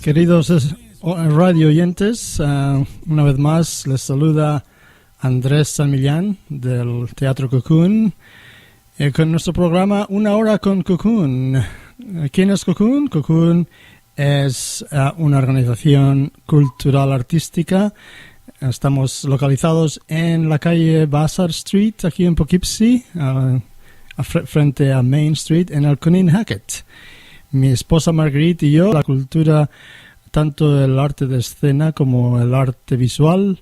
Queridos radio oyentes, una vez más les saluda Andrés San Millán del Teatro Cocoon con nuestro programa Una Hora con Cocoon. ¿Quién es Cocoon? Cocoon es una organización cultural artística. Estamos localizados en la calle Vassar Street, aquí en Poughkeepsie, frente a Main Street, en el Coninhacket. Mi esposa Marguerite y yo, la cultura, tanto el arte de escena como el arte visual,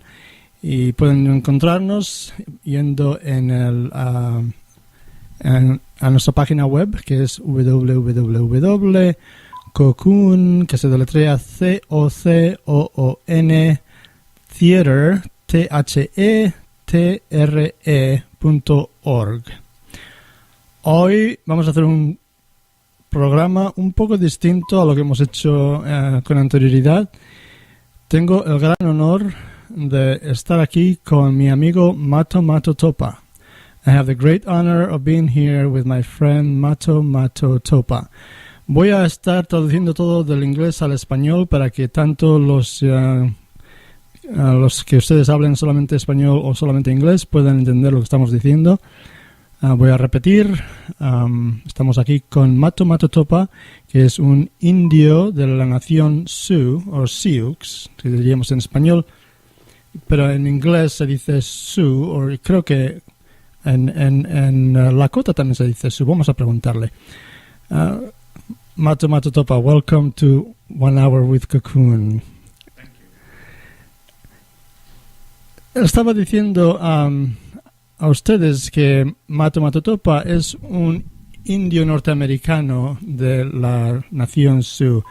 y pueden encontrarnos yendo a nuestra página web, que es www.cocoon, que se deletrea COCOON, theater, THETRE.org. Hoy vamos a hacer un programa un poco distinto a lo que hemos hecho con anterioridad. Tengo el gran honor de estar aquí con mi amigo Mato Topa. I have the great honor of being here with my friend Mato Topa. Voy a estar traduciendo todo del inglés al español para que tanto los que ustedes hablen solamente español o solamente inglés puedan entender lo que estamos diciendo. Voy a repetir, estamos aquí con Mato Topa, que es un indio de la nación Sioux, o Sioux, que diríamos en español, pero en inglés se dice Sioux, o creo que en Lakota también se dice Sioux. Vamos a preguntarle. Mato Topa, welcome to 1 Hour with Cocoon. Thank you. Estaba diciendo a ustedes que Mato Topa es un indio norteamericano de la nación Sioux.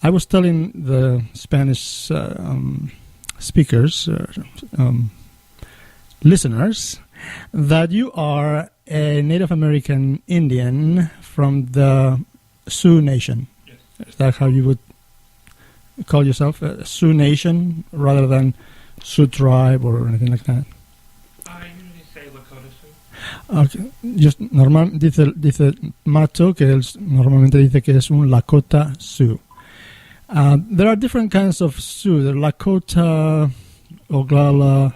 I was telling the Spanish speakers, listeners, that you are a Native American Indian from the Sioux Nation. Yes. Is that how you would call yourself? A Sioux Nation rather than Sioux Tribe or anything like that? I usually say Lakota Sioux. Okay. Dice Mato que él normalmente dice que es un Lakota Sioux. There are different kinds of Sioux. There are Lakota, Oglala,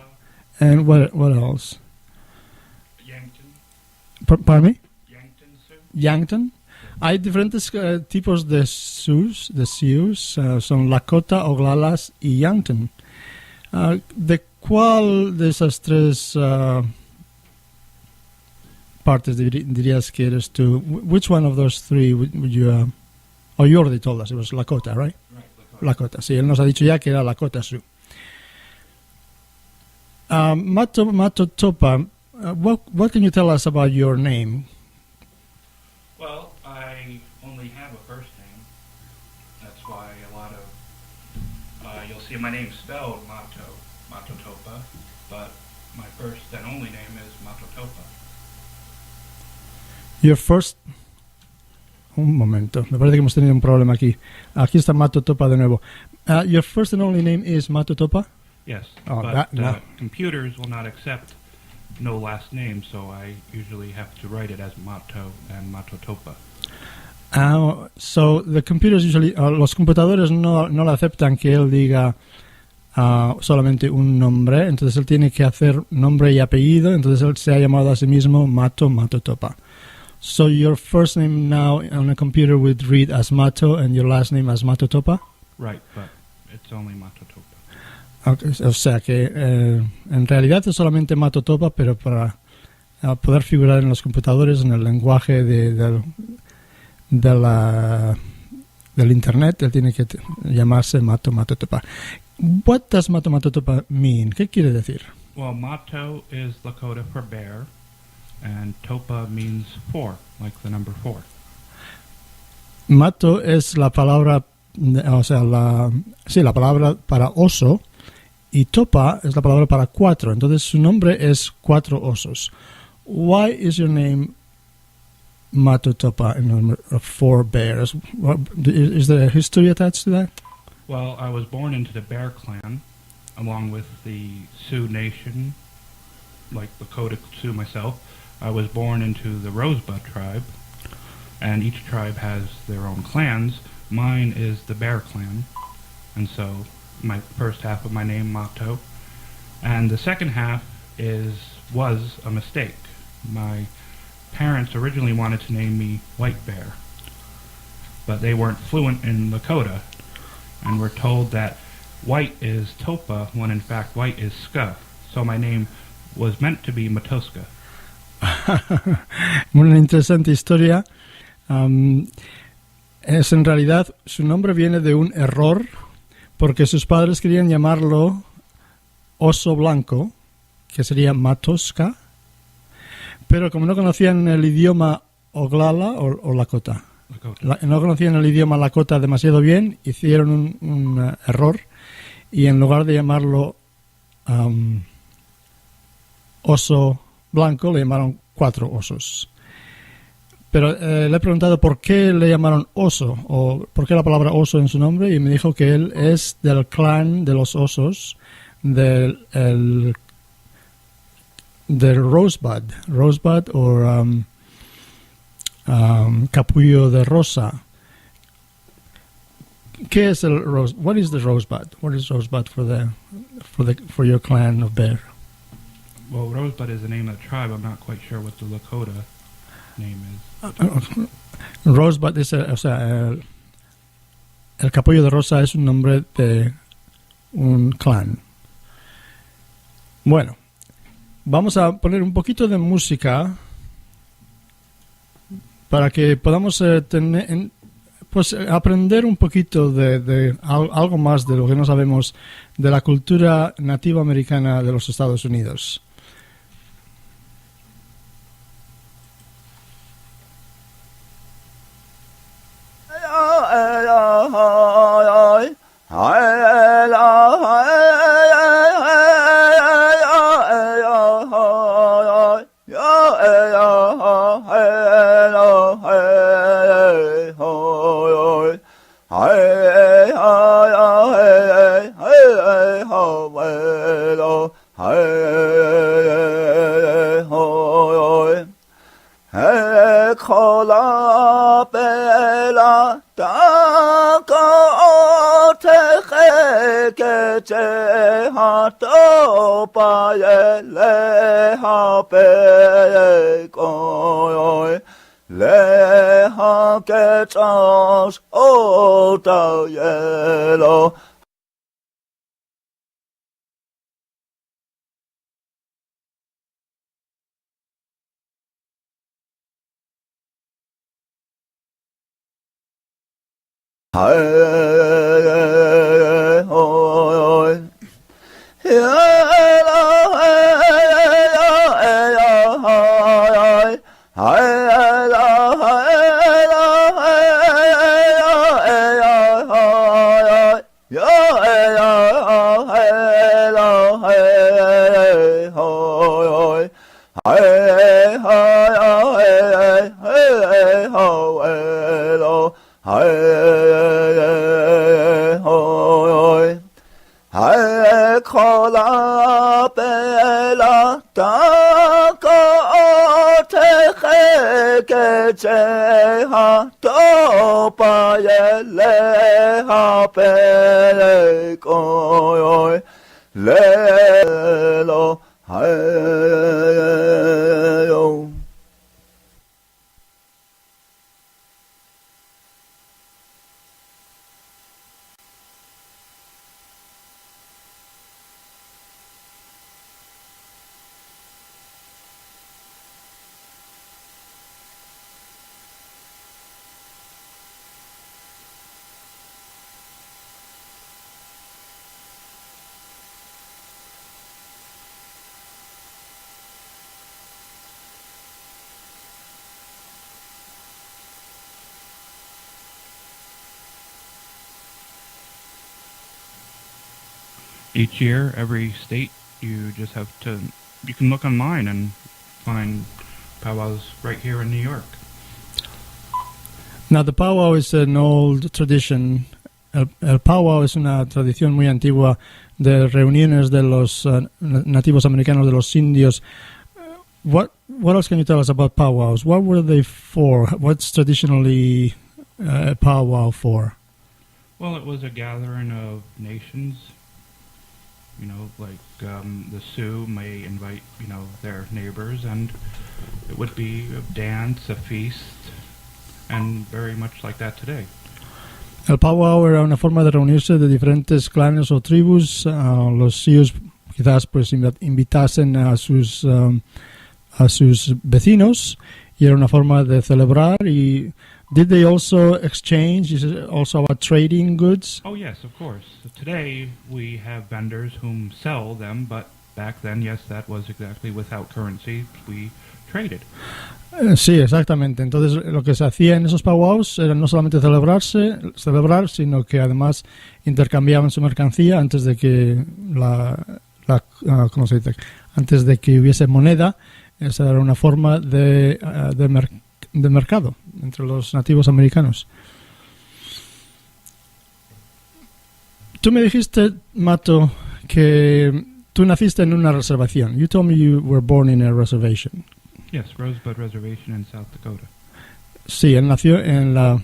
and what else? Yankton. Pardon me? Yankton Sioux. Yankton. Hay diferentes tipos de Sioux. Son Lakota, Oglalas y Yankton. ¿De cuál de esas tres partes dirías que eres tú? Which one of those three would you... you already told us it was Lakota, right? Right, Lakota, sí, él nos ha dicho ya que era Lakota Sioux. Mato Topa, what can you tell us about your name? Well, I only have a first name. That's why a lot of... you'll see my name spelled Mato Topa, but my first and only name is Mato Topa. Your first... Un momento, me parece que hemos tenido un problema aquí. Aquí está Mato Topa de nuevo. Your first and only name is Mato Topa? Yes, Oh, but no. computers will not accept no last name, so I usually have to write it as Mato and Mato Topa. So the computers usually... los computadores no le aceptan que él diga solamente un nombre, entonces él tiene que hacer nombre y apellido, entonces él se ha llamado a sí mismo Mato Topa. So your first name now on a computer would read as Mato and your last name as Mato Topa? Right, but it's only Mato Topa. Okay, o sea que en realidad es solamente Mato Topa, pero para poder figurar en los computadores en el lenguaje del internet, él tiene que llamarse Mato Topa. What does Mato Topa mean? ¿Qué quiere decir? Well, Mato is Lakota for bear, and Topa means 4, like the number 4. Mato es la palabra, o sea, la palabra para oso, y Topa es la palabra para 4. Entonces su nombre es 4 osos. Why is your name Mato Topa in honor of 4 bears? Is there a history attached to that? Well, I was born into the Bear Clan, along with the Sioux Nation, like Lakota Sioux myself. I was born into the Rosebud tribe, and each tribe has their own clans, Mine is the Bear Clan, and so my first half of my name, Mato. And the second half was a mistake. My parents originally wanted to name me White Bear, but they weren't fluent in Lakota, and were told that white is Topa, when in fact white is Ska. So my name was meant to be Matoska. Una interesante historia. Es en realidad, su nombre viene de un error, porque sus padres querían llamarlo Oso Blanco, que sería Matoska, pero como no conocían el idioma Oglala o Lakota, no conocían el idioma Lakota demasiado bien, hicieron un error y en lugar de llamarlo Oso Blanco le llamaron Cuatro Osos. Pero le he preguntado por qué le llamaron oso, o por qué la palabra oso en su nombre, y me dijo que él es del clan de los osos, del Rosebud o capullo de rosa. ¿Qué es el rosebud? What is the rosebud? What is rosebud for your clan of bear? Well, Rosebud is the name of the tribe. I'm not quite sure what the Lakota name is. Rosebud es, el capullo de rosa es un nombre de un clan. Bueno, vamos a poner un poquito de música para que podamos aprender un poquito de algo más de lo que no sabemos de la cultura nativa americana de los Estados Unidos. Each year, every state, you can look online and find powwows right here in New York. Now, the powwow is an old tradition. El powwow es una tradición muy antigua de reuniones de los nativos americanos, de los indios. What else can you tell us about powwows? What were they for? What's traditionally a powwow for? Well, it was a gathering of nations. You know, like the Sioux may invite, you know, their neighbors, and it would be a dance, a feast, and very much like that today. El powwow era una forma de reunirse de diferentes clanes o tribus. Los Sioux quizás pues invitasen a sus vecinos, y era una forma de celebrar. Y did they also exchange? Is it also about trading goods? Oh yes, of course. So today we have vendors whom sell them, but back then, yes, that was exactly without currency. We traded. Sí, exactamente. Entonces lo que se hacía en esos powwows era no solamente celebrar, sino que además intercambiaban su mercancía antes de que ¿cómo se dice? Antes de que hubiese moneda. Esa era una forma de mercado entre los nativos americanos. Tú me dijiste, Mato, que tú naciste en una reservación. You told me you were born in a reservation. Yes, Rosebud Reservation in South Dakota. Sí, él nació en la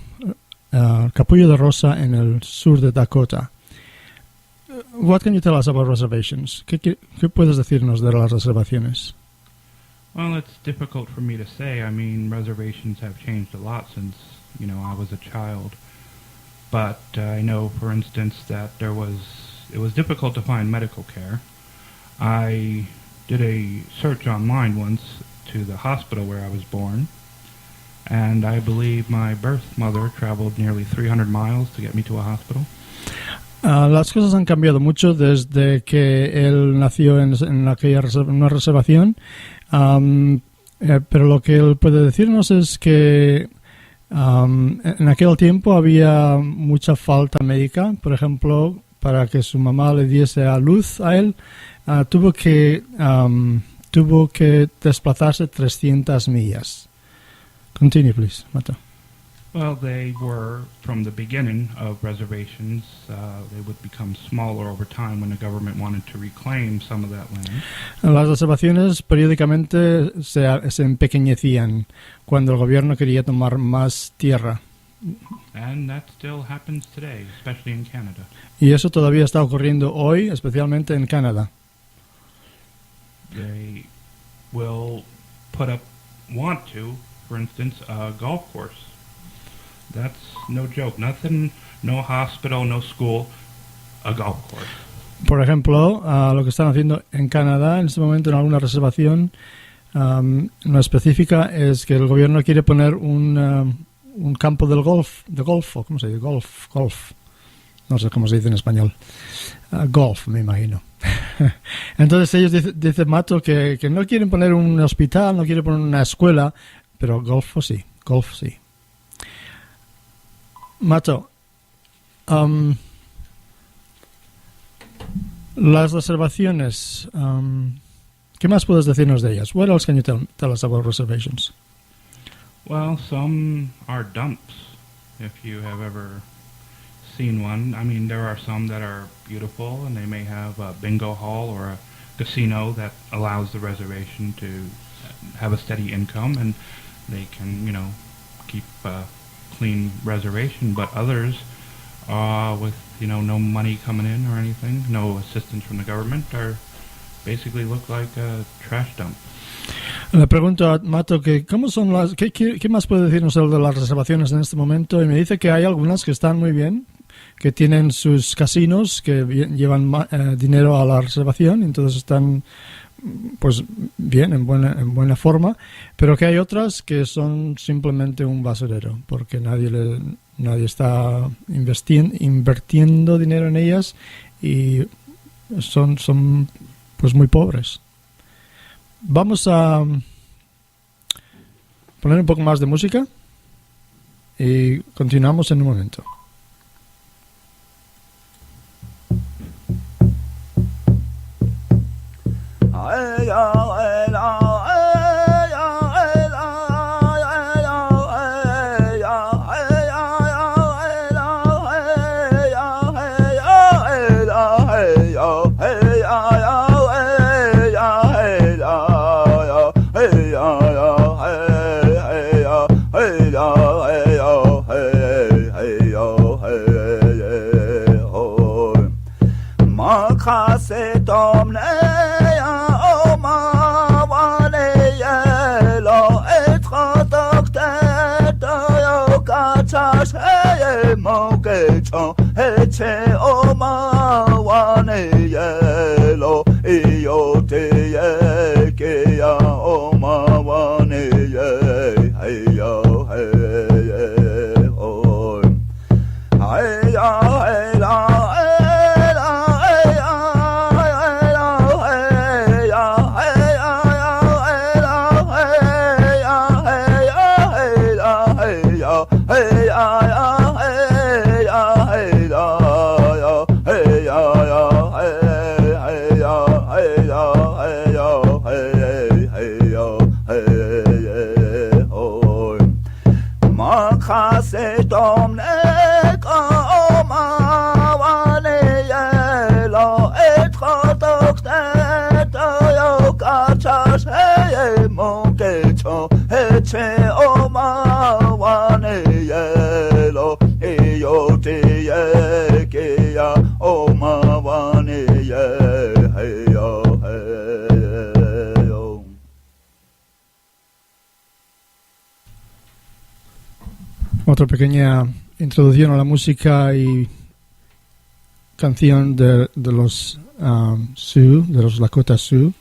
Capullo de Rosa en el sur de Dakota. What can you tell us about reservations? ¿Qué puedes decirnos de las reservaciones? Well, it's difficult for me to say. I mean, reservations have changed a lot since, you know, I was a child. But I know, for instance, that it was difficult to find medical care. I did a search online once to the hospital where I was born, and I believe my birth mother traveled nearly 300 miles to get me to a hospital. Las cosas han cambiado mucho desde que él nació en una reservación, pero lo que él puede decirnos es que en aquel tiempo había mucha falta médica. Por ejemplo, para que su mamá le diese a luz a él, tuvo que desplazarse 300 millas. Continue, please, Mato. Well, they were, from the beginning of reservations, they would become smaller over time when the government wanted to reclaim some of that land. Las reservaciones periódicamente se empequeñecían cuando el gobierno quería tomar más tierra. And that still happens today, especially in Canada. Y eso todavía está ocurriendo hoy, especialmente en Canadá. They will want to, for instance, a golf course. That's no joke. Nothing, no hospital, no school, a golf course. Por ejemplo, lo que están haciendo en Canadá en este momento en alguna reservación no específica es que el gobierno quiere poner un campo de golf, ¿cómo se dice? Golf. No sé cómo se dice en español. Golf, me imagino. Entonces ellos dice Mato que no quieren poner un hospital, no quieren poner una escuela, pero golf sí. Mato, las reservaciones, ¿qué más puedes decirnos de ellas? What else can you tell us about reservations? Well, some are dumps, if you have ever seen one. I mean, there are some that are beautiful, and they may have a bingo hall or a casino that allows the reservation to have a steady income, and they can, you know, keep clean reservation. But others, with, you know, no money coming in or anything, no assistance from the government, are basically look like a trash dump. Le pregunto a Mato que cómo son ¿qué más puede decirnos de las reservaciones en este momento? Y me dice que hay algunas que están muy bien, que tienen sus casinos, que llevan dinero a la reservación, entonces están pues bien, en buena forma, pero que hay otras que son simplemente un basurero, porque nadie está invirtiendo dinero en ellas y son pues muy pobres. Vamos a poner un poco más de música y continuamos en un momento. Hey, cho eche o mawane yelo iyo te ye ke ya o mawane ye hey yo hey oh hey ya hey la se domne ko ma wane yelo etrotok to yo kachas hey mon ke cho eche o ma wane yelo e yo te ye ke ya o ma wane ye hey yo hey yo. Otra pequeña introducción a la música y canción de los Sioux, de los Lakota Sioux.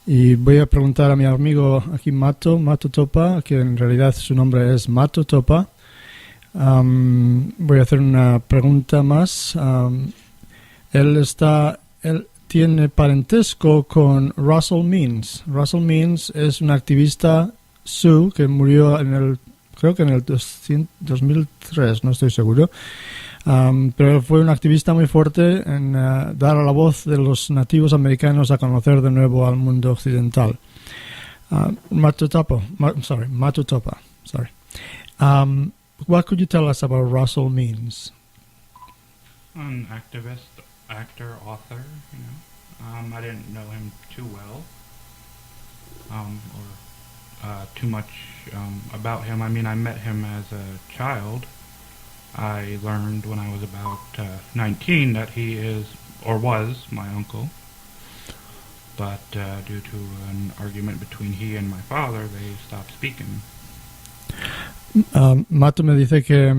Y voy a preguntar a mi amigo aquí Mato Topa, que en realidad su nombre es Mato Topa. Voy a hacer una pregunta más. Él tiene parentesco con Russell Means. Russell Means es un activista Sioux que murió creo que en el 2003, no estoy seguro, pero fue un activista muy fuerte en dar a la voz de los nativos americanos a conocer de nuevo al mundo occidental. Mato Topa. Sorry. What could you tell us about Russell Means? An activist, actor, author, you know. I didn't know him too well, or too much about him. I mean, I met him as a child. I learned when I was about 19 that he is, or was, my uncle. But due to an argument between he and my father, they stopped speaking. Mato me dice que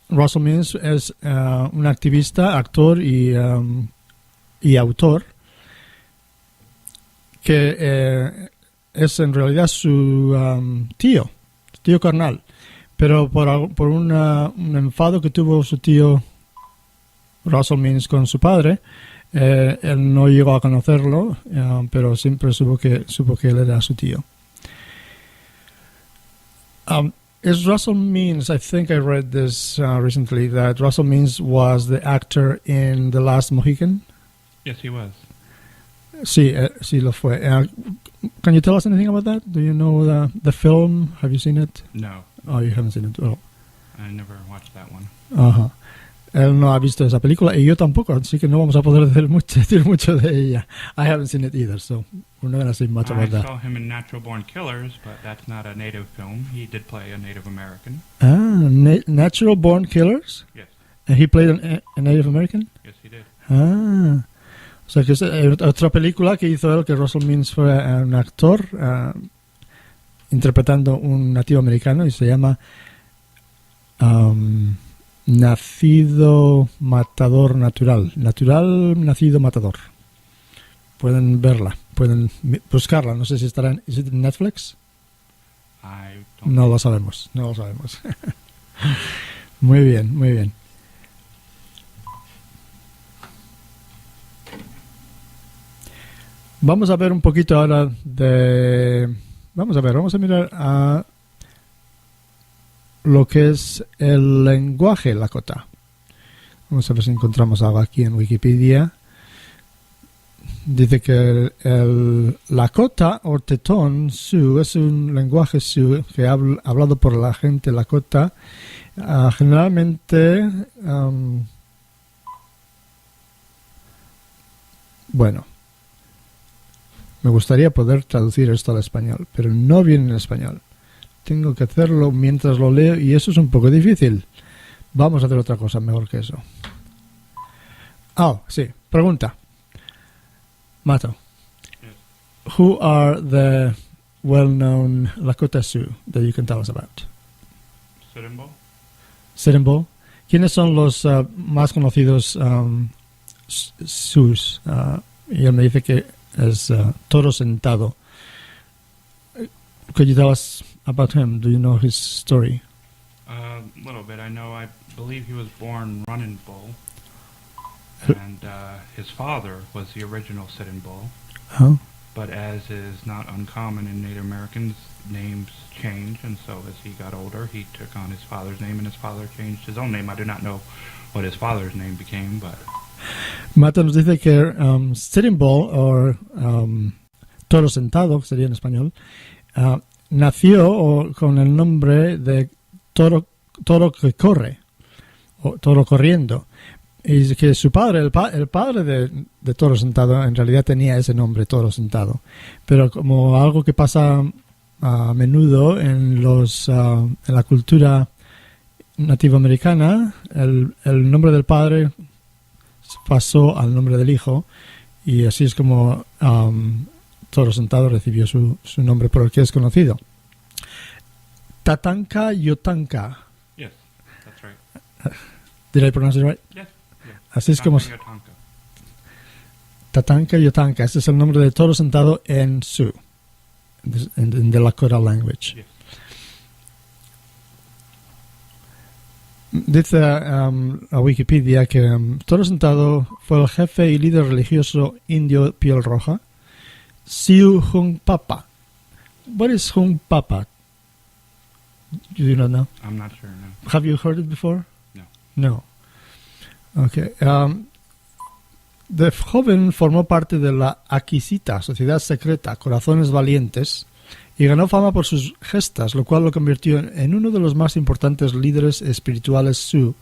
Russell Means es un activista, actor y autor que es en realidad su tío carnal, pero por un enfado que tuvo su tío Russell Means con su padre, él no llegó a conocerlo, pero siempre supo que él era su tío. Is Russell Means, I think I read this recently, that Russell Means was the actor in The Last Mohican? Yes, he was. Sí, sí lo fue. Can you tell us anything about that? Do you know the film? Have you seen it? No. Oh, you haven't seen it. Oh. I never watched that one. Ajá. Él no ha visto esa película y yo tampoco, así que no vamos a poder decir mucho de ella. I haven't seen it either, so we're not going to say much about that. I saw him in Natural Born Killers, but that's not a native film. He did play a Native American. Natural Born Killers? Yes. And he played a Native American? Yes, he did. O sea, que es otra película que hizo él, que Russell Means fue un actor interpretando un nativo americano y se llama Nacido Matador Natural. Nacido Matador. Pueden verla, pueden buscarla. No sé si estará en Netflix. No lo sabemos. Muy bien. Vamos a ver un poquito ahora vamos a mirar a lo que es el lenguaje Lakota. Vamos a ver si encontramos algo aquí en Wikipedia. Dice que el Lakota o Tetón Sioux es un lenguaje Sioux que hablado por la gente Lakota, generalmente bueno, me gustaría poder traducir esto al español, pero no viene en español. Tengo que hacerlo mientras lo leo y eso es un poco difícil. Vamos a hacer otra cosa mejor que eso. Sí, pregunta. Mato. Yes. Who are the well-known Lakota Sioux that you can tell us about? Sitting Bull. Sitting Bull. ¿Quiénes son los más conocidos Sus? Y él me dice que es Toro Sentado. Could you tell us about him? Do you know his story? A little bit. I believe he was born Running Bull, and his father was the original Sitting Bull. Oh. But as is not uncommon in Native Americans, names change, and so as he got older, he took on his father's name, and his father changed his own name. I do not know what his father's name became, but... Mato nos dice que Sitting Bull, o Toro Sentado, que sería en español, nació con el nombre de toro que corre, o toro corriendo. Y que su padre, el padre de Toro Sentado, en realidad tenía ese nombre, Toro Sentado. Pero como algo que pasa a menudo en la cultura nativoamericana, el nombre del padre pasó al nombre del hijo, y así es como Toro Sentado recibió su nombre por el que es conocido. Tatanka Yotanka. Yes, that's right. Did I pronounce it right? Yes. Así es como... Tatanka Yotanka. Este es el nombre de Toro Sentado en Sioux, en the Lakota language. Yes. Dice a Wikipedia que Toro Sentado fue el jefe y líder religioso indio piel roja, Sioux Hunkpapa. What is Hunkpapa? You do not know? I'm not sure, no. Have you heard it before? No. No. Okay. De joven formó parte de la Aquisita, sociedad secreta, Corazones Valientes, y ganó fama por sus gestas, lo cual lo convirtió en uno de los más importantes líderes espirituales Sioux,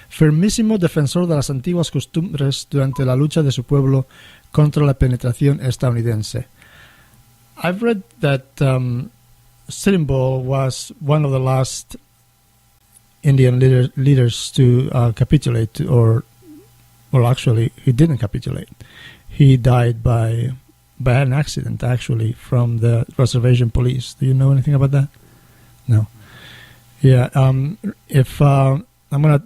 firmísimo defensor de las antiguas costumbres durante la lucha de su pueblo contra la penetración estadounidense. I've read that Sitting Bull was one of the last Indian leaders to capitulate, or actually, he didn't capitulate. He died by an accident, actually, from the reservation police. Do you know anything about that? No. Yeah. If I'm going to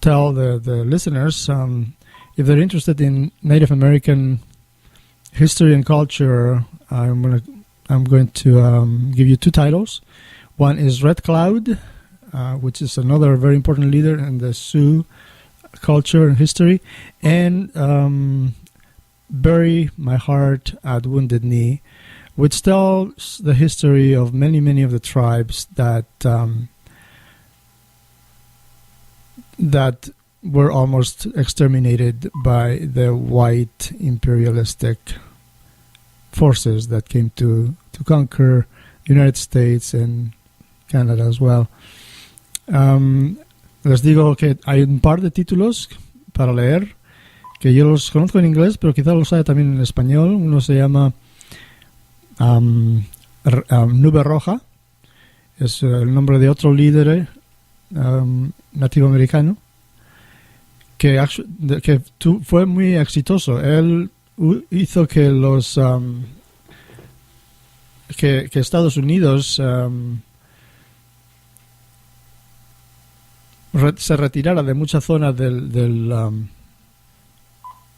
tell the listeners, if they're interested in Native American history and culture, I'm going to give you two titles. One is Red Cloud, which is another very important leader in the Sioux culture and history, and Bury My Heart at Wounded Knee, which tells the history of many of the tribes that were almost exterminated by the white imperialistic forces that came to conquer the United States and Canada as well. Les digo que hay un par de títulos para leer que yo los conozco en inglés, pero quizá los haya también en español. Uno se llama Nube Roja, es el nombre de otro líder nativo americano que fue muy exitoso. Él hizo que que Estados Unidos se retirara de mucha zona del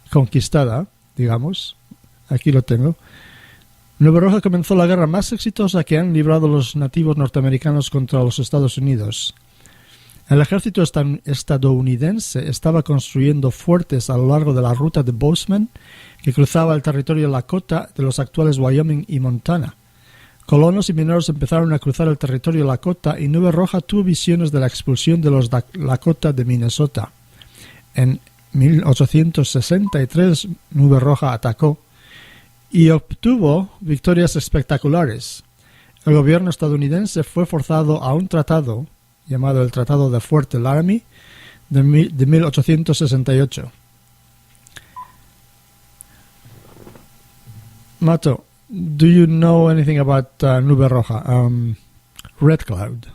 conquistada, digamos. Aquí lo tengo. Nube Roja comenzó la guerra más exitosa que han librado los nativos norteamericanos contra los Estados Unidos. El ejército estadounidense estaba construyendo fuertes a lo largo de la ruta de Bozeman, que cruzaba el territorio Lakota de los actuales Wyoming y Montana. Colonos y mineros empezaron a cruzar el territorio Lakota y Nube Roja tuvo visiones de la expulsión de los Lakota de Minnesota. En 1863 Nube Roja atacó y obtuvo victorias espectaculares. El gobierno estadounidense fue forzado a un tratado llamado el Tratado de Fort Laramie de 1868. Mato, do you know anything about Nube Roja? Red Cloud?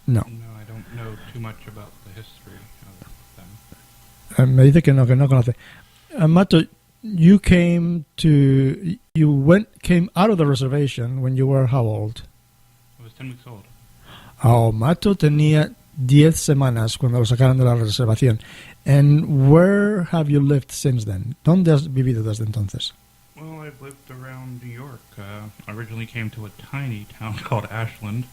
No. No, I don't know too much about the history of them. Me dice que no conoce. Mato, you came out of the reservation when you were how old? I was 10 weeks old. Oh, Mato tenía 10 semanas cuando lo sacaron de la reservación. And where have you lived since then? ¿Dónde has vivido desde entonces? Well, I've lived around New York. I originally came to a tiny town called Ashland.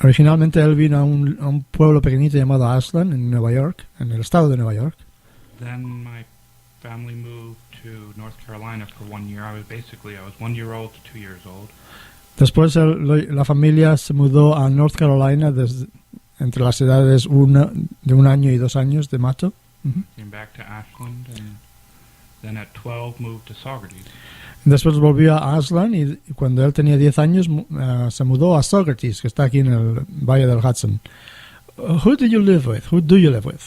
Originalmente él vino a un pueblo pequeñito llamado Ashland en Nueva York, en el estado de Nueva York. Then my family moved to North Carolina for 1 year. I was 1 year old to 2 years old. Después la familia se mudó a North Carolina entre las edades de 1 año y 2 años de Mato. Came back to Ashland, and then at 12 moved to Saugerties. Después volvió a Ashland y cuando él tenía 10 años se mudó a Saugerties, que está aquí en el Valle del Hudson. Who do you live with? Who do you live with?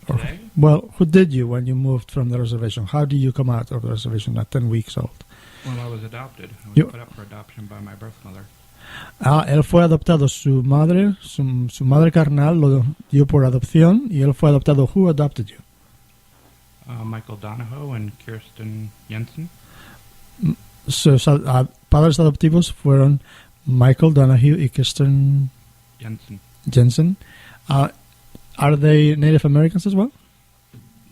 Today? Well, who did you when you moved from the reservation? How did you come out of the reservation at 10 weeks old? Well, I was adopted. I was You- put up for adoption by my birth mother. Él fue adoptado. Su madre carnal lo dio por adopción y él fue adoptado. Who adopted you? Michael Donahoe and Kirsten Jensen. Sus padres adoptivos fueron Michael Donahue y Kirsten Jensen. Are they Native Americans as well?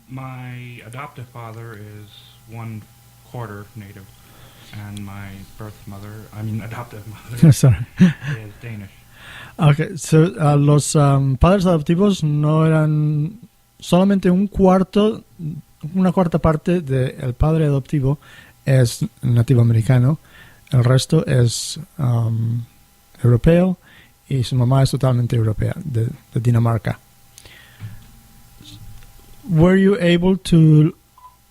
My adoptive father is 1/4 Native, and my adoptive mother Sorry. is Danish. Okay, so los padres adoptivos no eran solamente una cuarta parte del padre adoptivo es nativo americano, el resto es europeo y su mamá es totalmente europea, de Dinamarca. Were you able to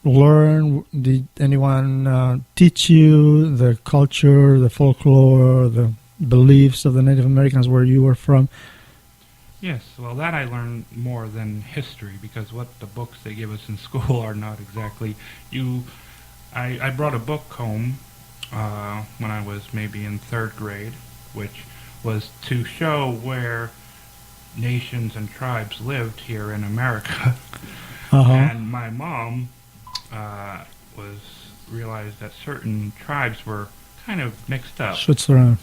learn? Did anyone teach you the culture, the folklore, the beliefs of the Native Americans where you were from? Yes, well, that I learned more than history, because what the books they give us in school are not exactly. I brought a book home when I was maybe in 3rd grade, which was to show where nations and tribes lived here in America. And my mom realized that certain tribes were kind of mixed up. Switzerland.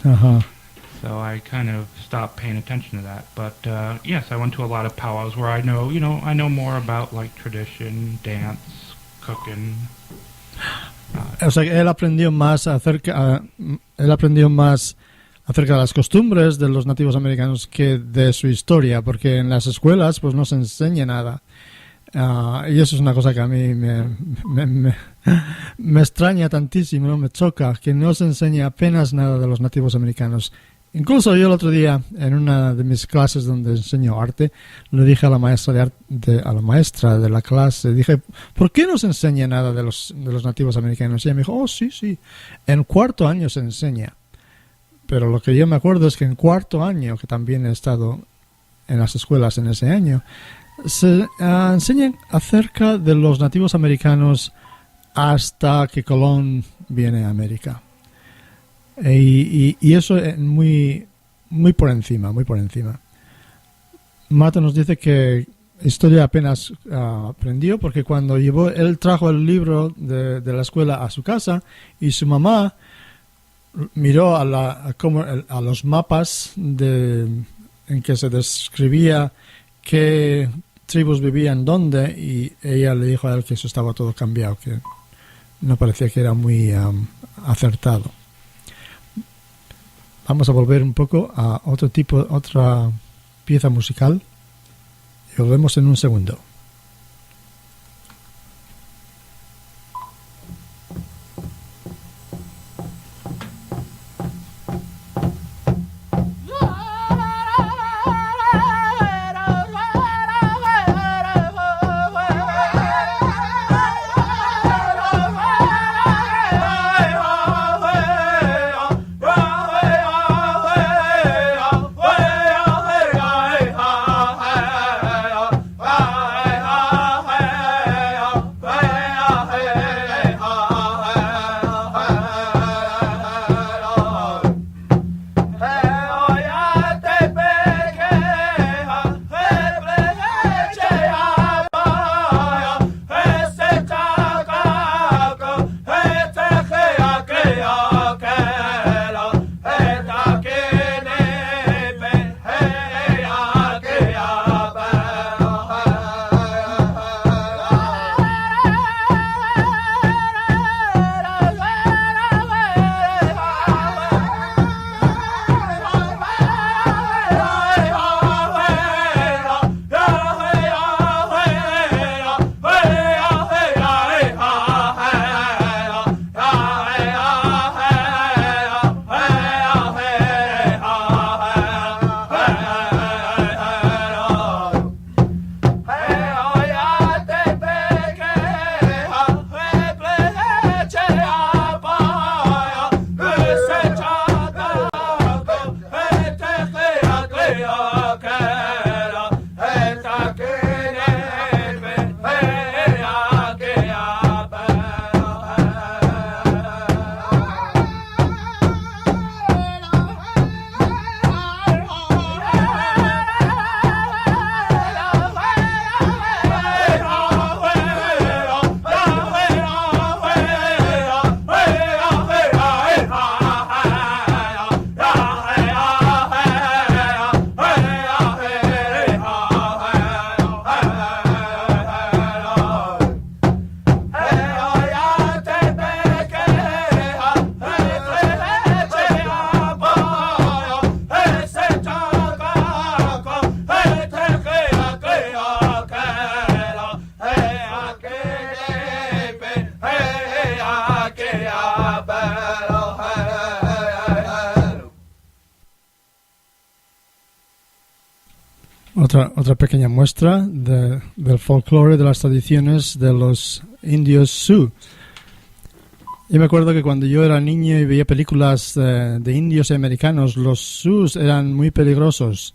So I kind of stopped paying attention to that. But yes, I went to a lot of powwows where I know more about like tradition, dance, cooking. O sea, él aprendió más acerca de las costumbres de los nativos americanos que de su historia, porque en las escuelas pues no se enseña nada. Y eso es una cosa que a mí me extraña tantísimo, ¿no? Me choca que no se enseña apenas nada de los nativos americanos. Incluso yo el otro día, en una de mis clases donde enseño arte, le dije a la maestra a la maestra de la clase, dije, ¿por qué no se enseña nada de los nativos americanos? Y ella me dijo, sí, en 4º año se enseña. Pero lo que yo me acuerdo es que en 4º año, que también he estado en las escuelas en ese año, se enseñan acerca de los nativos americanos hasta que Colón viene a América. Y eso es muy por encima, muy por encima. Mato nos dice que historia apenas aprendió porque cuando él trajo el libro de la escuela a su casa y su mamá miró a los mapas en que se describía qué tribus vivían dónde, y ella le dijo a él que eso estaba todo cambiado, que no parecía que era muy acertado. Vamos a volver un poco a otra pieza musical y volvemos en un segundo. Bye. Otra pequeña muestra del folclore, de las tradiciones de los indios Sioux. Yo me acuerdo que cuando yo era niño y veía películas de indios y americanos, los Sioux eran muy peligrosos.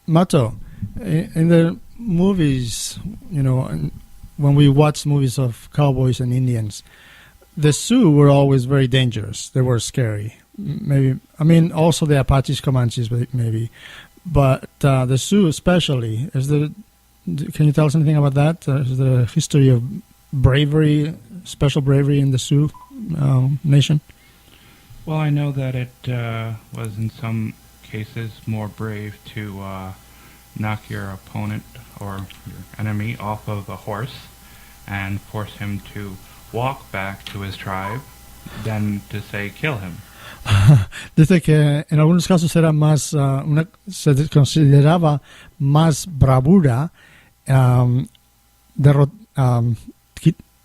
Mato, in the movies, when we watch movies of cowboys and Indians, the Sioux were always very dangerous. They were scary. Also the Apaches, Comanches, maybe. But the Sioux especially, can you tell us anything about that? Is there a history of bravery, special bravery in the Sioux nation? Well, I know that it was in some cases more brave to knock your opponent or your enemy off of a horse and force him to walk back to his tribe than to say kill him. Dice que en algunos casos era más se consideraba más bravura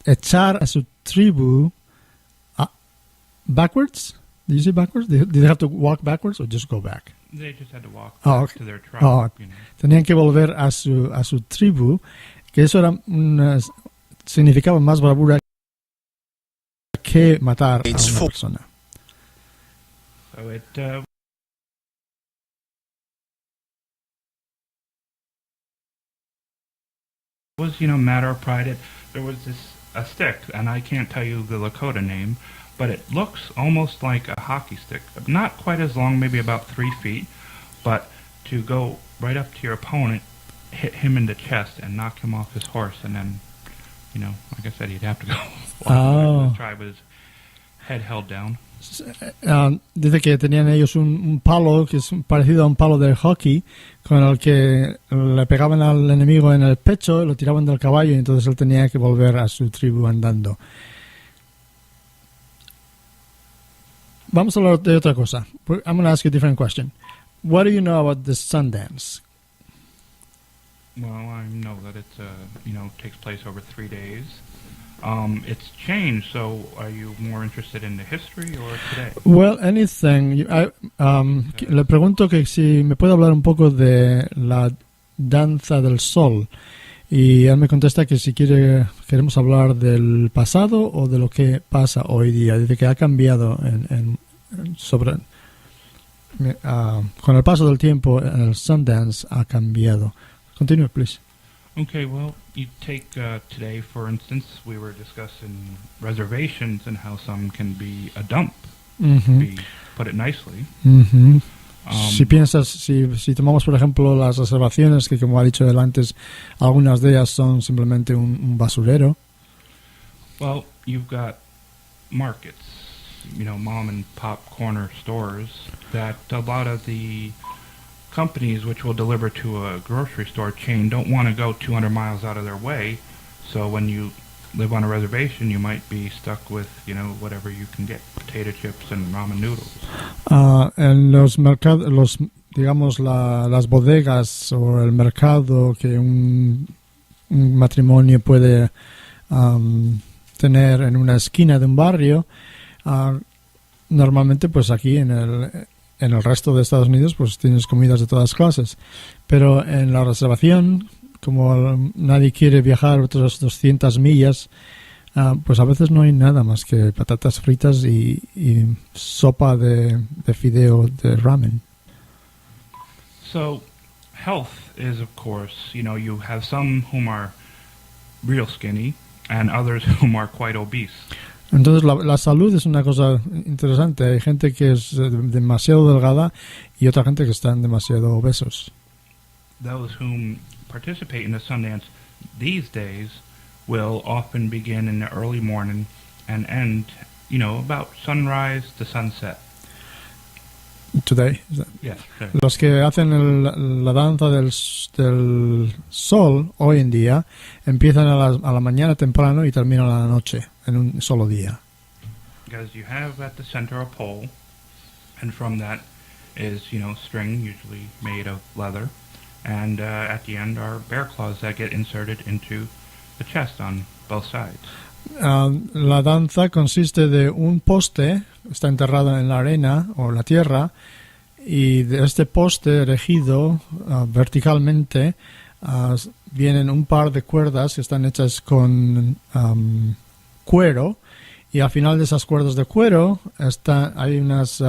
echar a su tribu backwards. Did you say backwards? Did they have to walk backwards or just go back? They just had to walk back to their tribe. Tenían que volver a su tribu, que eso era significaba más bravura que matar a una persona. So it was, matter of pride. There was a stick, and I can't tell you the Lakota name, but it looks almost like a hockey stick. Not quite as long, maybe about 3 feet, but to go right up to your opponent, hit him in the chest, and knock him off his horse, and then, like I said, he'd have to go try with his head held down. Dice que tenían ellos un palo que es parecido a un palo del hockey, con el que le pegaban al enemigo en el pecho, lo tiraban del caballo y entonces él tenía que volver a su tribu andando. Vamos a hablar de otra cosa. I'm going to ask you a different question. What do you know about the Sundance? Well, I know that it's takes place over 3 days. It's changed, so are you more interested in the history or today? Well, anything. Le pregunto que si me puede hablar un poco de la danza del sol. Y él me contesta que si queremos hablar del pasado o de lo que pasa hoy día. Dice que ha cambiado con el paso del tiempo, el Sundance ha cambiado. Continue, please. Okay, well, you take today, for instance, we were discussing reservations and how some can be a dump, to put it nicely. Si tomamos, por ejemplo, las reservaciones, que como ha dicho él antes, algunas de ellas son simplemente un basurero. Well, you've got markets, mom and pop corner stores that a lot of the companies which will deliver to a grocery store chain don't want to go 200 miles out of their way. So when you live on a reservation, you might be stuck with, whatever you can get, potato chips and ramen noodles. En los mercados, digamos, las bodegas o el mercado que un matrimonio puede tener en una esquina de un barrio, normalmente pues aquí en el resto de Estados Unidos pues tienes comidas de todas clases, pero en la reservación, como nadie quiere viajar otras 200 millas, pues a veces no hay nada más que patatas fritas y sopa de fideo, de ramen. So health is, of course, you have some whom are real skinny and others whom are quite obese. Entonces la salud es una cosa interesante. Hay gente que es demasiado delgada y otra gente que están demasiado obesos. Those whom participate in the Sundance these days will often begin in the early morning and end, about sunrise to sunset. Today? Yes. Los que hacen la danza del sol hoy en día empiezan a la mañana temprano y terminan a la noche en un solo día. Because you have at the center a pole, and from that is, string usually made of leather, and at the end are bear claws that get inserted into the chest on both sides. La danza consiste de un poste, está enterrado en la arena o la tierra, y de este poste erigido verticalmente vienen un par de cuerdas que están hechas con cuero, y al final de esas cuerdas de cuero hay unas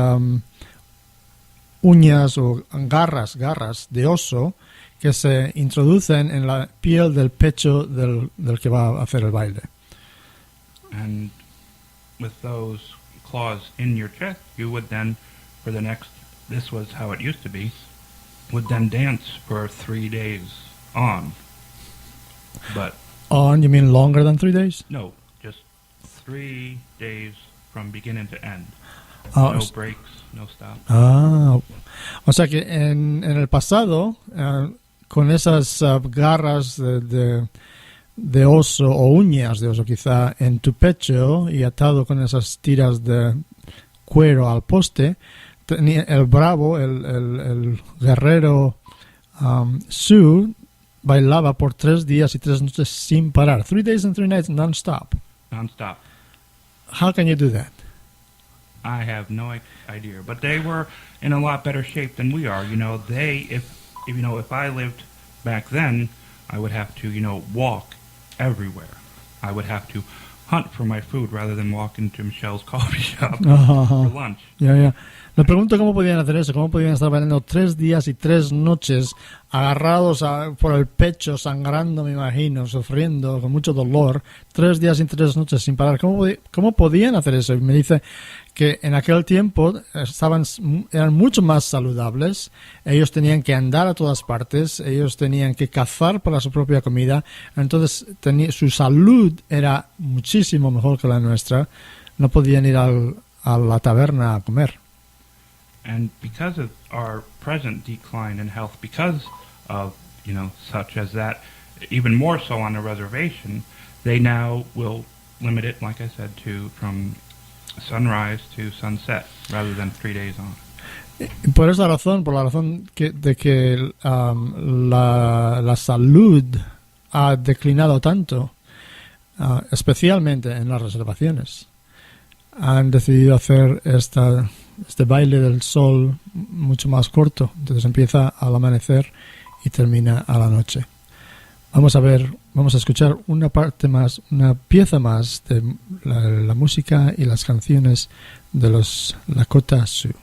uñas o garras de oso que se introducen en la piel del pecho del que va a hacer el baile. And with those claws in your chest, you would then, for the next, this was how it used to be, would then dance for 3 days on. But On, you mean longer than 3 days? no, just 3 days from beginning to end. Ah, No breaks, no stop. O sea que en el pasado, con esas garras de oso o uñas de oso quizá en tu pecho y atado con esas tiras de cuero al poste, el bravo, el guerrero Sioux bailaba por 3 días y 3 noches sin parar. 3 days and 3 nights non-stop. Non-stop. How can you do that? I have no idea, but they were in a lot better shape than we are. You know, if I lived back then, I would have to, walk everywhere. I would have to hunt for my food rather than walk into Michelle's coffee shop for lunch. Ya. Le pregunto cómo podían hacer eso, cómo podían estar bailando 3 días y 3 noches agarrados por el pecho, sangrando, me imagino, sufriendo, con mucho dolor, 3 días y 3 noches sin parar. ¿Cómo podían hacer eso? Y me dice que en aquel tiempo eran mucho más saludables, ellos tenían que andar a todas partes, ellos tenían que cazar para su propia comida, entonces su salud era muchísimo mejor que la nuestra, no podían ir a la taberna a comer. And because of our present decline in health, because of, such as that, even more so on the reservation, they now will limit it, like I said, from sunrise to sunset, rather than 3 days on. Por la razón de que la salud ha declinado tanto, especialmente en las reservaciones, han decidido hacer este baile del sol mucho más corto. Entonces empieza al amanecer y termina a la noche. Vamos a escuchar una pieza más de la música y las canciones de los Lakota Sioux.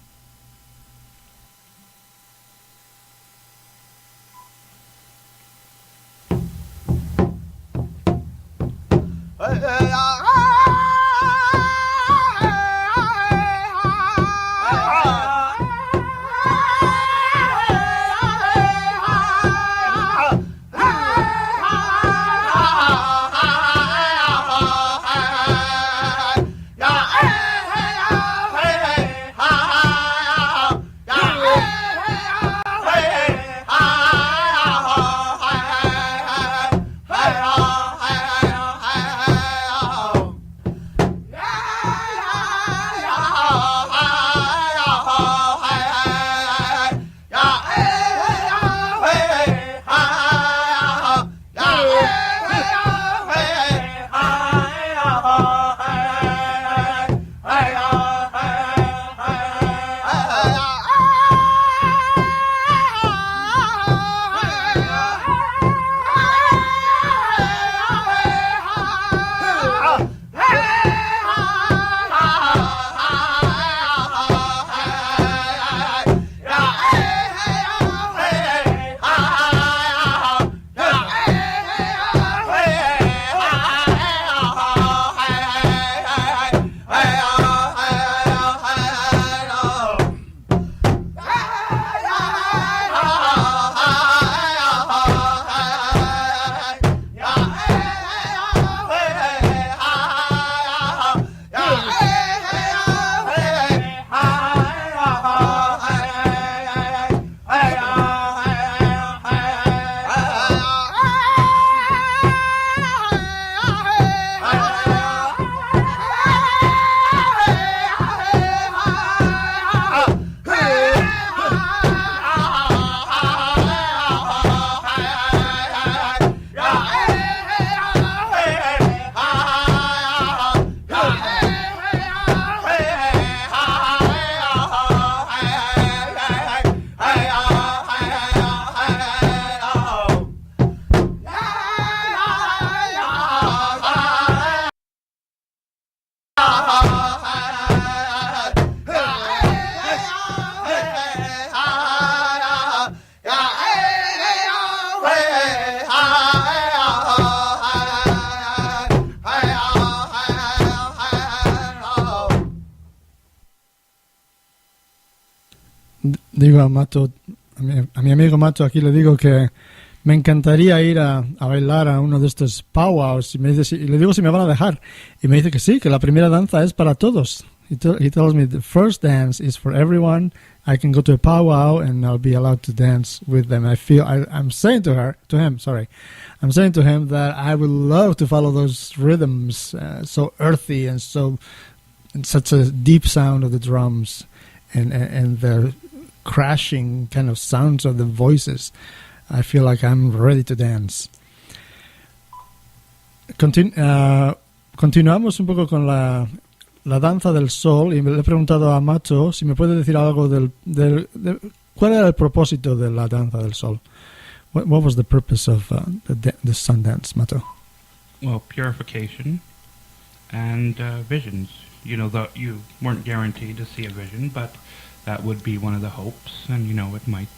Ha digo a Mato, a mi amigo Mato aquí le digo que me encantaría ir a bailar a uno de estos powwows y le digo si me van a dejar y me dice que sí, que la primera danza es para todos. He tells me the first dance is for everyone. I can go to a powwow and I'll be allowed to dance with them. I'm saying to him that I would love to follow those rhythms, so earthy and such a deep sound of the drums and the crashing kind of sounds of the voices. I feel like I'm ready to dance. Continuamos un poco con la danza del sol y le he preguntado a Macho si me puede decir algo cuál era el propósito de la danza del sol. What was the purpose of the sun dance, Macho? Well, purification and visions. You weren't guaranteed to see a vision, but that would be one of the hopes, and it might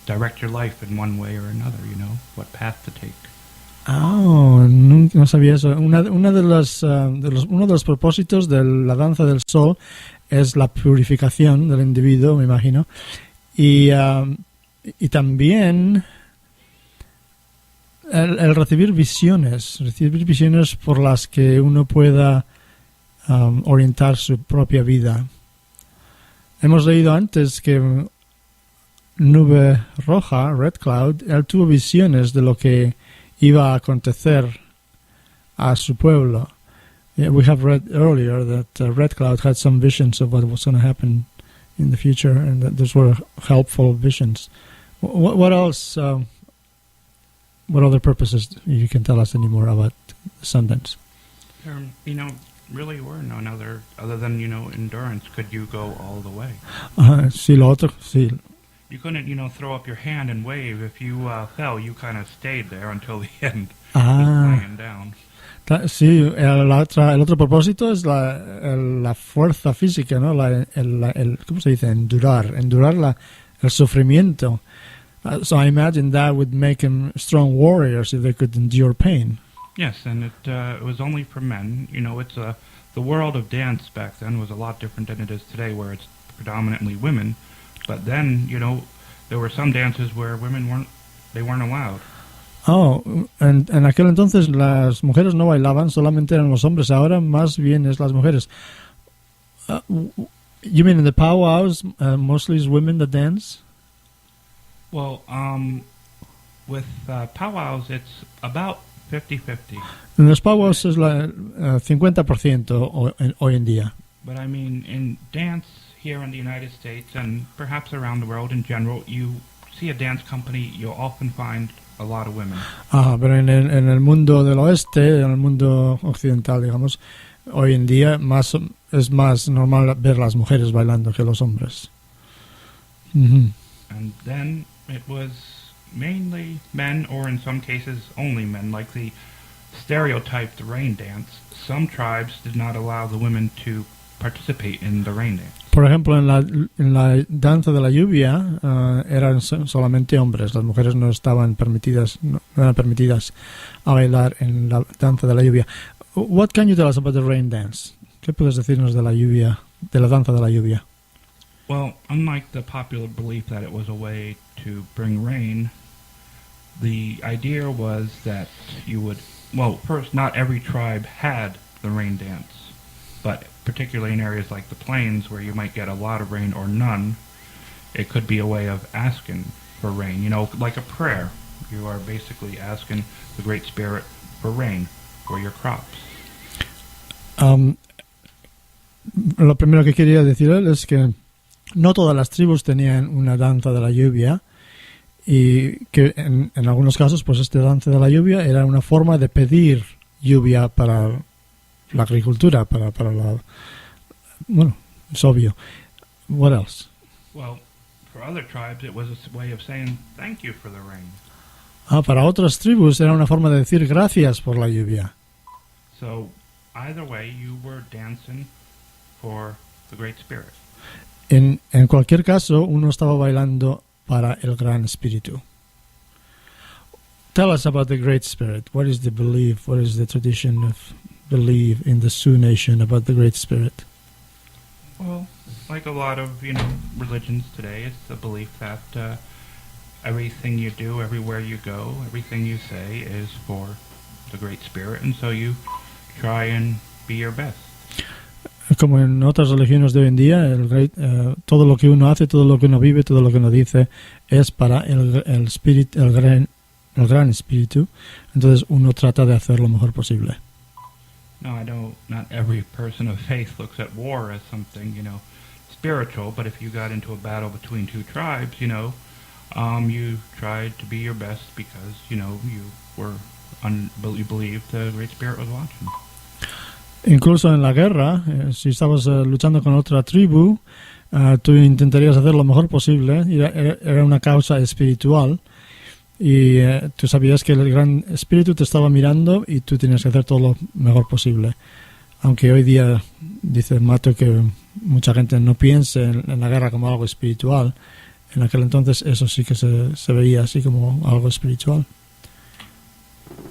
direct your life in one way or another, what path to take. No sabía eso. Uno de los propósitos de la danza del sol es la purificación del individuo, me imagino, y también el recibir visiones por las que uno pueda orientar su propia vida. Hemos leído antes que Nube Roja, Red Cloud, él tuvo visiones de lo que iba a acontecer a su pueblo. Yeah, we have read earlier that Red Cloud had some visions of what was going to happen in the future, and that those were helpful visions. What else? What other purposes, if you can tell us any more about Sundance? Really were none other than endurance. Could you go all the way? Sí, lo otro, sí. You couldn't, throw up your hand and wave. If you fell, you kind of stayed there until the end, just laying down. Sí, el otro propósito es la fuerza física, ¿no? ¿Cómo se dice? Endurar el sufrimiento. So I imagine that would make them strong warriors if they could endure pain. Yes, and it was only for men. It's the world of dance back then was a lot different than it is today, where it's predominantly women. But then, there were some dances where women weren't allowed. En aquel entonces las mujeres no bailaban, solamente eran los hombres. Ahora más bien es las mujeres. You mean in the powwows, mostly it's women that dance? Well, with powwows, it's about 50-50. En los powwows es 50% hoy en día. But I mean, in dance here in the United States and perhaps around the world in general, you see a dance company, you'll often find a lot of women. Pero en el mundo del oeste, en el mundo occidental, digamos, hoy en día es más normal ver las mujeres bailando que los hombres. Mm-hmm. And then it was mainly men, or in some cases only men, like the stereotyped rain dance. Some tribes did not allow the women to participate in the rain dance. Por ejemplo, en la danza de la lluvia eran solamente hombres. Las mujeres no eran permitidas a bailar en la danza de la lluvia. What can you tell us about the rain dance? ¿Qué puedes decirnos de la lluvia, de la danza de la lluvia? Well, unlike the popular belief that it was a way to bring rain, the idea was that first, not every tribe had the rain dance, but particularly in areas like the plains where you might get a lot of rain or none, it could be a way of asking for rain, like a prayer. You are basically asking the Great Spirit for rain for your crops. Lo primero que quería decir él es que no todas las tribus tenían una danza de la lluvia, y que en algunos casos pues esta danza de la lluvia era una forma de pedir lluvia para la agricultura, para la... Bueno, es obvio. What else? Well, for other tribes it was a way of saying thank you for the rain. Para otras tribus era una forma de decir gracias por la lluvia. So, either way, you were dancing for the Great Spirit. En cualquier caso, uno estaba bailando para el Gran Espíritu. Tell us about the Great Spirit. What is the belief? What is the tradition of belief in the Sioux Nation about the Great Spirit? Well, like a lot of, religions today, it's the belief that everything you do, everywhere you go, everything you say is for the Great Spirit, and so you try and be your best. Como en otras religiones de hoy en día, todo lo que uno hace, todo lo que uno vive, todo lo que uno dice es para el espíritu, el gran espíritu. Entonces uno trata de hacer lo mejor posible. No, I know not every person of faith looks at war as something, spiritual, but if you got into a battle between two tribes, you tried to be your best because, you believed the Great Spirit was watching. Incluso en la guerra, si estabas luchando con otra tribu, tú intentarías hacer lo mejor posible. Era una causa espiritual y tú sabías que el gran espíritu te estaba mirando y tú tenías que hacer todo lo mejor posible. Aunque hoy día dice Mato que mucha gente no piense en la guerra como algo espiritual, en aquel entonces eso sí que se veía así como algo espiritual.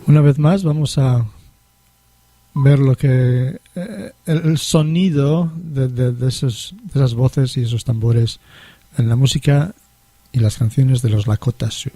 Una vez más vamos a ver lo que el sonido de esas voces y esos tambores en la música y las canciones de los Lakota Sioux.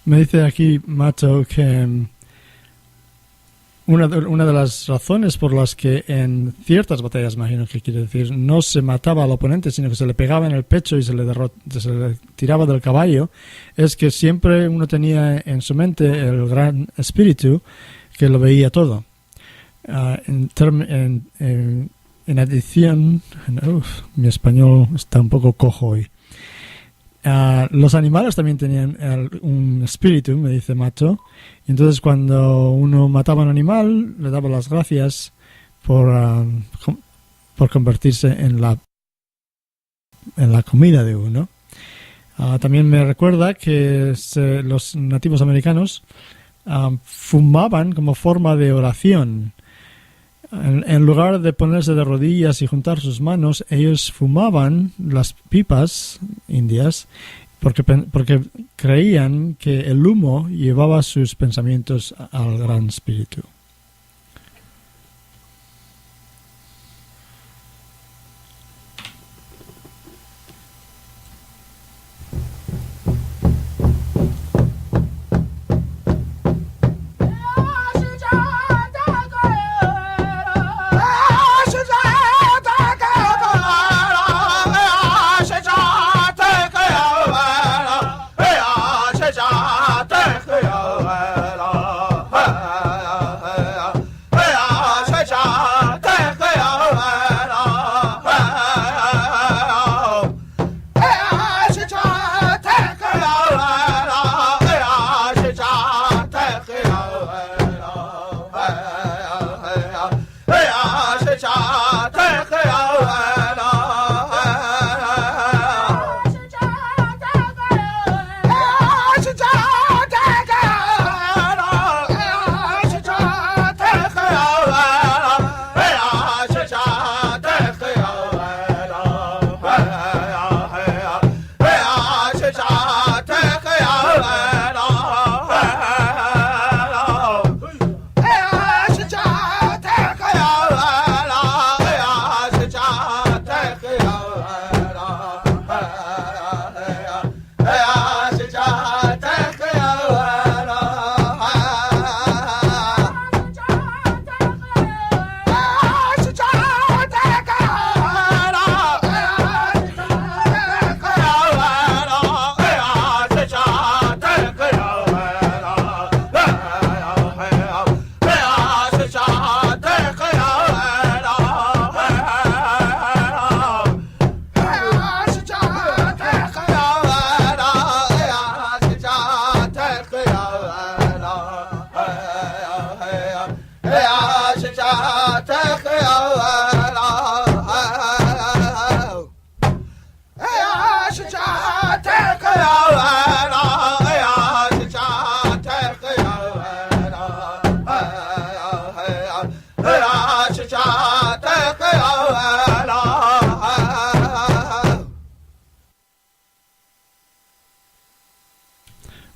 Me dice aquí Mato que una de las razones por las que en ciertas batallas, imagino que quiere decir, no se mataba al oponente, sino que se le pegaba en el pecho y se le tiraba del caballo, es que siempre uno tenía en su mente el gran espíritu que lo veía todo. En adición, mi español está un poco cojo hoy. Los animales también tenían un espíritu, me dice Mato, y entonces cuando uno mataba a un animal le daba las gracias por convertirse en la comida de uno. También me recuerda que los nativos americanos fumaban como forma de oración. En lugar de ponerse de rodillas y juntar sus manos, ellos fumaban las pipas indias porque creían que el humo llevaba sus pensamientos al gran espíritu.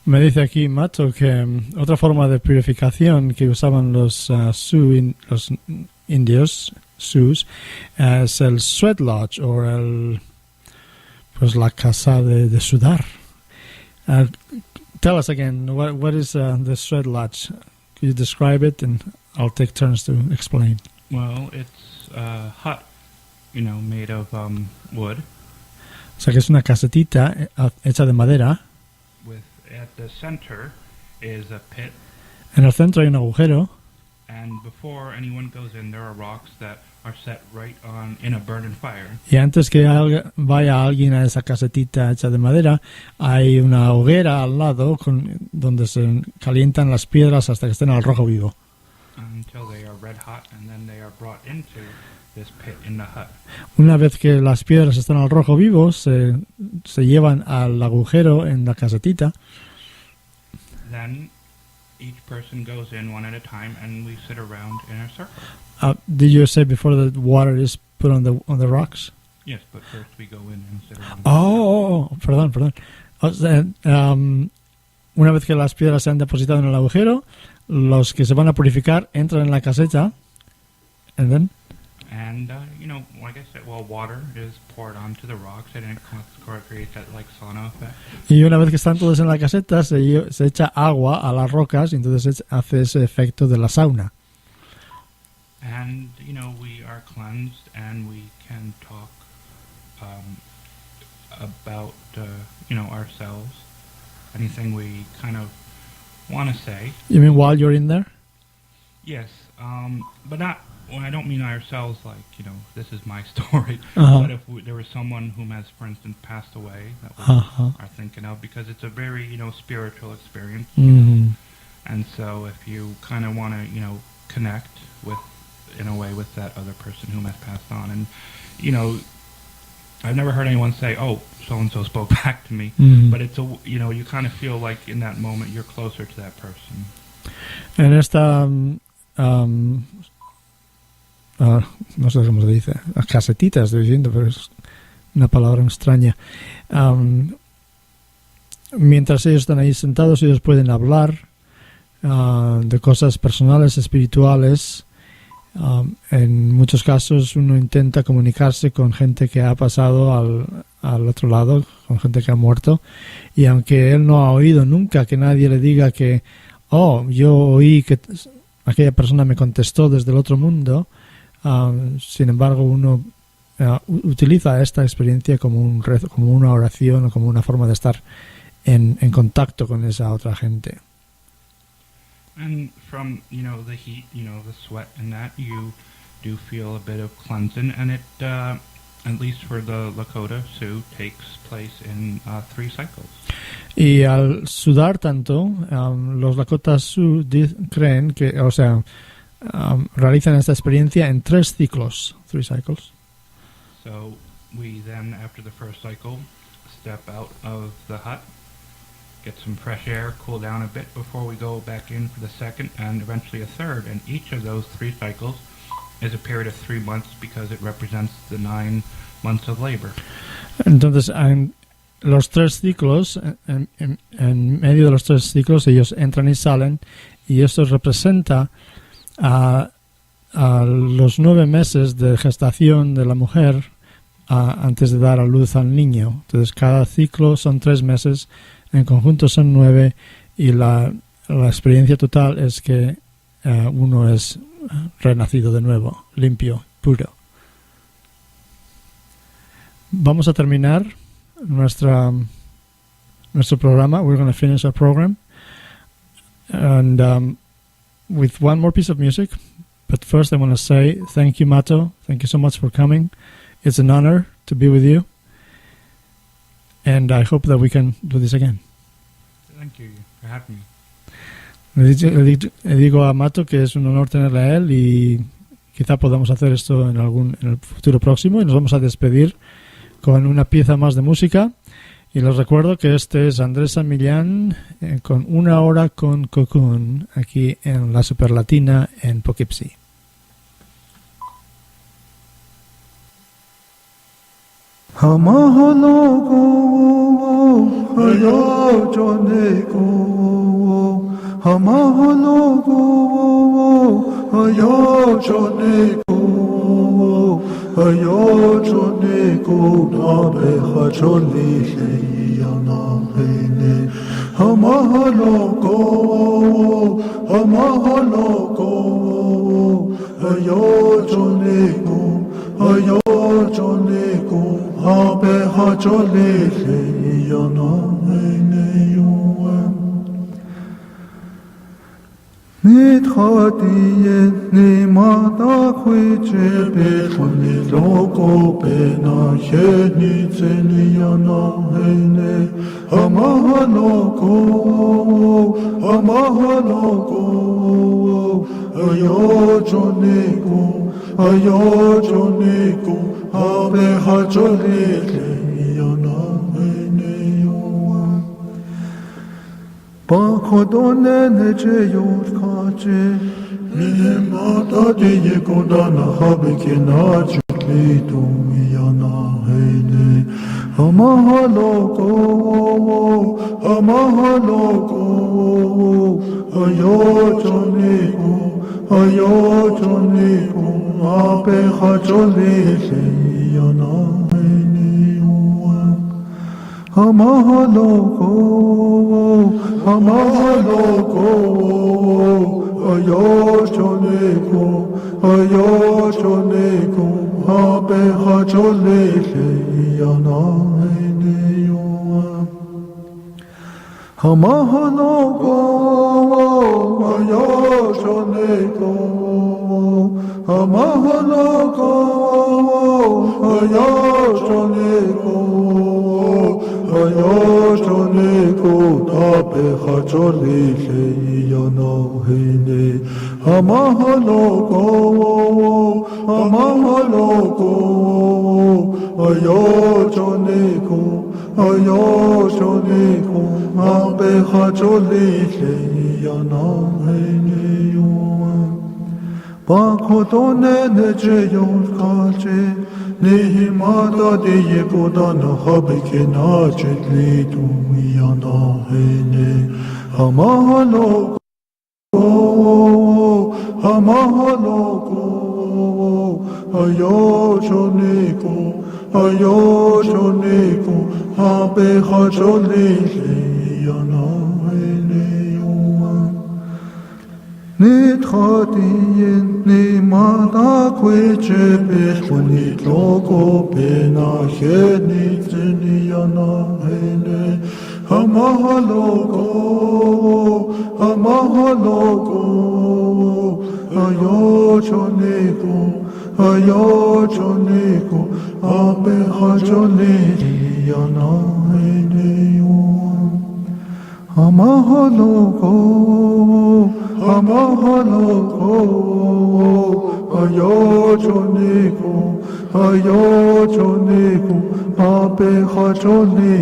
Me dice aquí Mato que otra forma de purificación que usaban los los indios, Sioux, es el sweat lodge o pues la casa de sudar. Tell us again, what is the sweat lodge? Could you describe it, and I'll take turns to explain. Well, it's a hut, made of wood. O sea que es una casetita hecha de madera. At the center is a pit. En el centro hay un agujero. And before anyone goes in, there are rocks that are set right on in a burning fire. Y antes que vaya alguien a esa casetita hecha de madera, hay una hoguera al lado donde se calientan las piedras hasta que estén al rojo vivo. Until they are red hot, and then they are brought into this pit in the hut. Una vez que las piedras están al rojo vivo, se llevan al agujero en la casetita. Then each person goes in one at a time, and we sit around in a circle. Did you say before that water is put on the rocks? Yes, but first we go in and sit around. Perdón. O sea, una vez que las piedras se han depositado en el agujero, los que se van a purificar entran en la caseta, and then? And, like I said, water is poured onto the rocks, and it creates that, sauna effect. Y una vez que están todos en la caseta, se echa agua a las rocas, y entonces hace ese efecto de la sauna. And, we are cleansed, and we can talk about, ourselves, anything we kind of want to say. You mean while you're in there? Yes, but not... Well, I don't mean ourselves this is my story. Uh-huh. But if there was someone who has, for instance, passed away that we are thinking of, because it's a very, spiritual experience. Mm-hmm. And so if you kind of want to, connect with, in a way, with that other person who has passed on. And, I've never heard anyone say, oh, so-and-so spoke back to me. Mm-hmm. But it's you kind of feel like in that moment you're closer to that person. En esta... no sé cómo se dice, las casetitas estoy diciendo, pero es una palabra extraña. Mientras ellos están ahí sentados, ellos pueden hablar de cosas personales, espirituales. En muchos casos uno intenta comunicarse con gente que ha pasado al otro lado, con gente que ha muerto, y aunque él no ha oído nunca que nadie le diga que yo oí que aquella persona me contestó desde el otro mundo, sin embargo uno utiliza esta experiencia como un rezo, como una oración o como una forma de estar en contacto con esa otra gente. And from the heat, the sweat and that, you do feel a bit of cleansing, and it at least for the Lakota Sioux takes place in 3 cycles. Y al sudar tanto, los Lakota Sioux creen que, realizan esta experiencia en 3 ciclos, 3 cycles. So we then, after the first cycle, step out of the hut, get some fresh air, cool down a bit before we go back in for the second and eventually a third. And each of those 3 cycles is a period of 3 months because it represents the 9 months of labor. Entonces, en los 3 ciclos, en medio de los 3 ciclos, ellos entran y salen, y esto representa a los 9 meses de gestación de la mujer antes de dar a luz al niño. Entonces cada ciclo son 3 meses, en conjunto son 9, y la experiencia total es que uno es renacido de nuevo, limpio, puro. Vamos a terminar nuestro programa. We're going to finish our program, and with one more piece of music. But first I want to say thank you, Mato. Thank you so much for coming. It's an honor to be with you. And I hope that we can do this again. Thank you for having Le me. digo a Mato que es un honor tenerle a él, y quizá podamos hacer esto en el futuro próximo, y nos vamos a despedir con una pieza más de música. Y les recuerdo que este es Andrés San Millán con Una Hora con Cocoon, aquí en la Superlatina en Poughkeepsie. Hamahalogo, Hayo Joneko, Hamahalogo, Hayo Joneko, Hayo Joneko, Nabe Hacholi, Yanahene, Hamahalogo, Hamahalogo, Hayo Joneko, Hayo Joneko, Habe Hachole, Yanahene Yuem. Nit Hadien, Nimata Quiche, Bechuni Logo, Bena, Yenit Zeni Yanahene, Hamahalogo, Hamahalogo, Ayo Joneko, Ayo Joneko, Habe Hachole, Yanahene Yuem. Bakodone neche yorkache, Nimata diye kodana habe kenache litu Yanahene. Hamahalogo, Hamahalogo, Ayo Joneko, Ayo Joneko, Habe Hachole, Yanahene Yuem. Hamahalogo, Hamahalogo, Ayo Joneko, Ayo Joneko, Habe Hachole, Yanahene Yuem. Hamahalogo, Ayo Joneko, Hamahalogo, Ayo Joneko, Ayo Joneko, Habe Hachole, Yanahene. Hamahalogo, Hamahalogo, Ayo Joneko, Ayo Joneko, Habe Hachole, Yanahene Yuem. Bakodone neche yorkache, Nihimata diye kodana habe kenache litu Yanahene. Hamahalogo, Hamahalogo, Ayo Joneko, Ayo Joneko, Habe Hachole, Yanahene Yuem. Nit Hadien, Nimata Quiche, Bechunit Logo, Bena, Yenit Zeni Yanahene. Hamahalogo, Hamahalogo, Ayo Joneko, Ayo Joneko, Habe Hachole, Yanahene Yuem. Hamahalogo, Hamahalogo, Ayo Joneko, Ayo Joneko, Habe Hachole,